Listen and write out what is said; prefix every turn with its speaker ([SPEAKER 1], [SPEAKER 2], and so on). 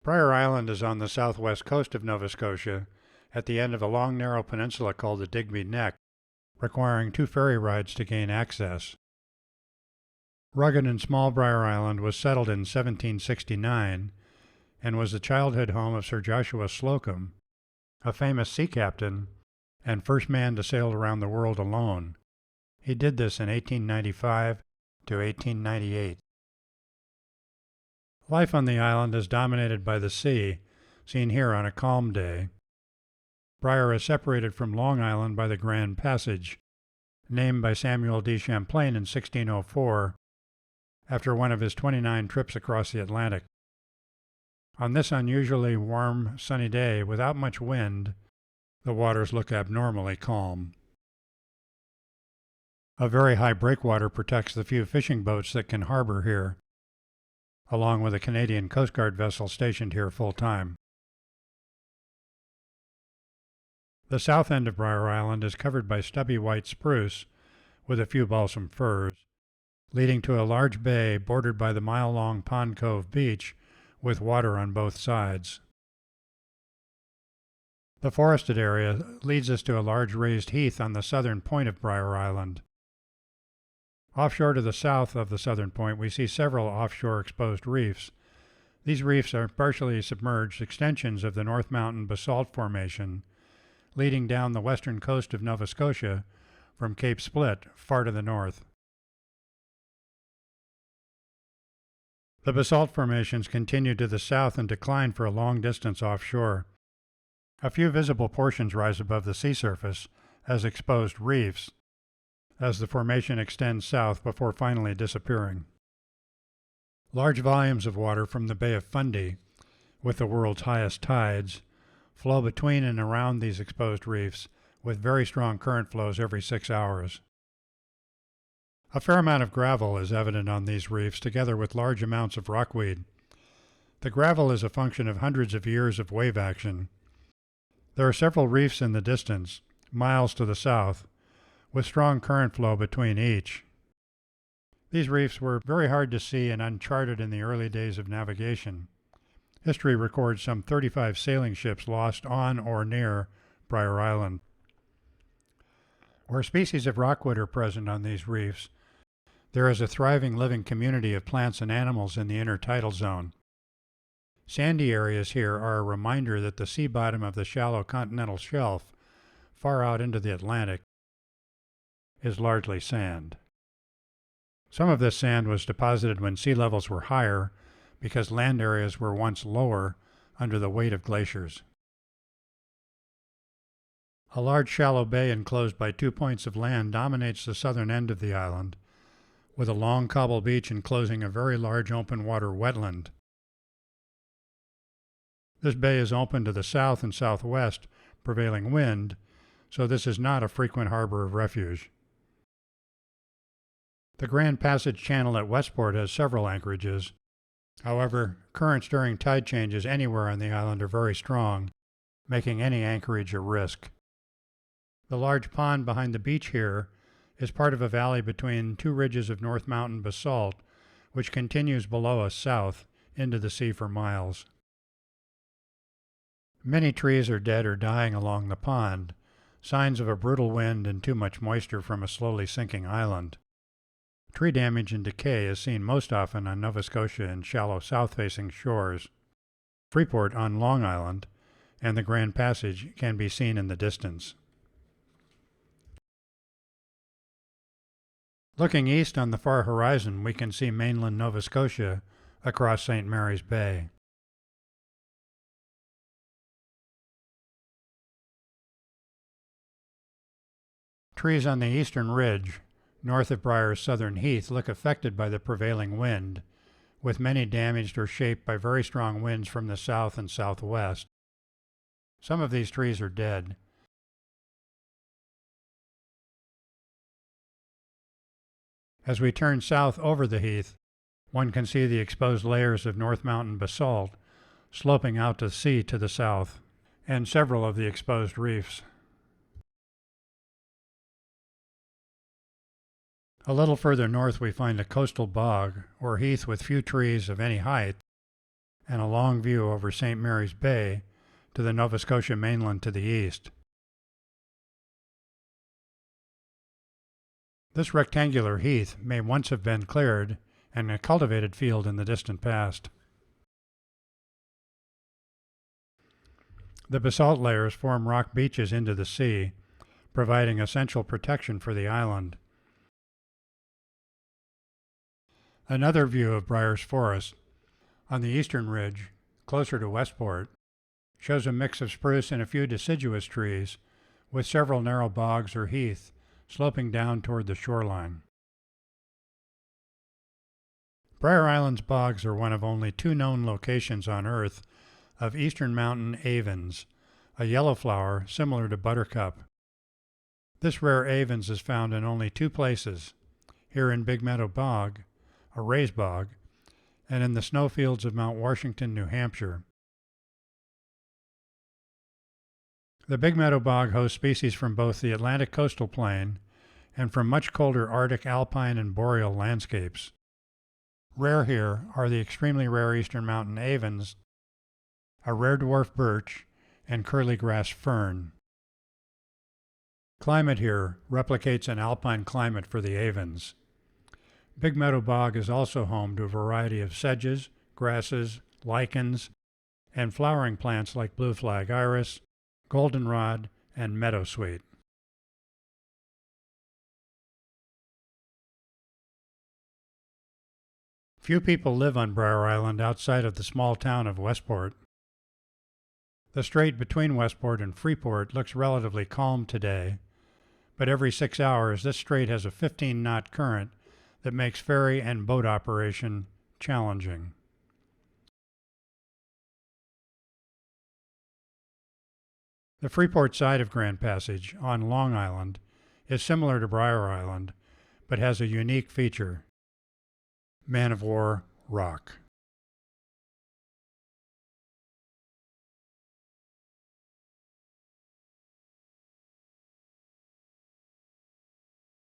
[SPEAKER 1] Brier Island is on the southwest coast of Nova Scotia, at the end of a long narrow peninsula called the Digby Neck, requiring 2 ferry rides to gain access. Rugged and small Brier Island was settled in 1769 and was the childhood home of Sir Joshua Slocum, a famous sea captain and first man to sail around the world alone. He did this in 1895 to 1898. Life on the island is dominated by the sea, seen here on a calm day. Brier is separated from Long Island by the Grand Passage, named by Samuel de Champlain in 1604 after one of his 29 trips across the Atlantic. On this unusually warm, sunny day without much wind, the waters look abnormally calm. A very high breakwater protects the few fishing boats that can harbor here, along with a Canadian Coast Guard vessel stationed here full-time. The south end of Brier Island is covered by stubby white spruce with a few balsam firs, leading to a large bay bordered by the mile-long Pond Cove beach with water on both sides. The forested area leads us to a large raised heath on the southern point of Brier Island. Offshore to the south of the southern point, we see several offshore exposed reefs. These reefs are partially submerged extensions of the North Mountain Basalt Formation, leading down the western coast of Nova Scotia from Cape Split, far to the north. The basalt formations continue to the south and decline for a long distance offshore. A few visible portions rise above the sea surface as exposed reefs, as the formation extends south before finally disappearing. Large volumes of water from the Bay of Fundy, with the world's highest tides, flow between and around these exposed reefs with very strong current flows every 6 hours. A fair amount of gravel is evident on these reefs, together with large amounts of rockweed. The gravel is a function of hundreds of years of wave action. There are several reefs in the distance, miles to the south, with strong current flow between each. These reefs were very hard to see and uncharted in the early days of navigation. History records some 35 sailing ships lost on or near Brier Island. Where species of rockwood are present on these reefs, there is a thriving living community of plants and animals in the intertidal zone. Sandy areas here are a reminder that the sea bottom of the shallow continental shelf, far out into the Atlantic, is largely sand. Some of this sand was deposited when sea levels were higher because land areas were once lower under the weight of glaciers. A large shallow bay enclosed by 2 points of land dominates the southern end of the island, with a long cobble beach enclosing a very large open water wetland. This bay is open to the south and southwest prevailing wind, so this is not a frequent harbor of refuge. The Grand Passage Channel at Westport has several anchorages. However, currents during tide changes anywhere on the island are very strong, making any anchorage a risk. The large pond behind the beach here is part of a valley between 2 ridges of North Mountain basalt, which continues below us south into the sea for miles. Many trees are dead or dying along the pond, signs of a brutal wind and too much moisture from a slowly sinking island. Tree damage and decay is seen most often on Nova Scotia and shallow south-facing shores. Freeport on Long Island and the Grand Passage can be seen in the distance. Looking east on the far horizon, we can see mainland Nova Scotia across St. Mary's Bay. Trees on the eastern ridge, north of Brier's southern heath, look affected by the prevailing wind, with many damaged or shaped by very strong winds from the south and southwest. Some of these trees are dead. As we turn south over the heath, one can see the exposed layers of North Mountain basalt sloping out to sea to the south, and several of the exposed reefs. A little further north we find a coastal bog, or heath with few trees of any height, and a long view over St. Mary's Bay to the Nova Scotia mainland to the east. This rectangular heath may once have been cleared and a cultivated field in the distant past. The basalt layers form rock beaches into the sea, providing essential protection for the island. Another view of Brier's Forest, on the eastern ridge, closer to Westport, shows a mix of spruce and a few deciduous trees, with several narrow bogs or heath sloping down toward the shoreline. Brier Island's bogs are one of only 2 known locations on Earth of eastern mountain avens, a yellow flower similar to buttercup. This rare avens is found in only 2 places, here in Big Meadow Bog, a raised bog, and in the snowfields of Mount Washington, New Hampshire. The Big Meadow Bog hosts species from both the Atlantic coastal plain and from much colder Arctic, alpine, and boreal landscapes. Rare here are the extremely rare eastern mountain avens, a rare dwarf birch, and curly grass fern. Climate here replicates an alpine climate for the avens. Big Meadow Bog is also home to a variety of sedges, grasses, lichens, and flowering plants like blue flag iris, goldenrod, and meadowsweet. Few people live on Brier Island outside of the small town of Westport. The strait between Westport and Freeport looks relatively calm today, but every 6 hours this strait has a 15-knot current that makes ferry and boat operation challenging. The Freeport side of Grand Passage, on Long Island, is similar to Brier Island, but has a unique feature: man-of-war rock.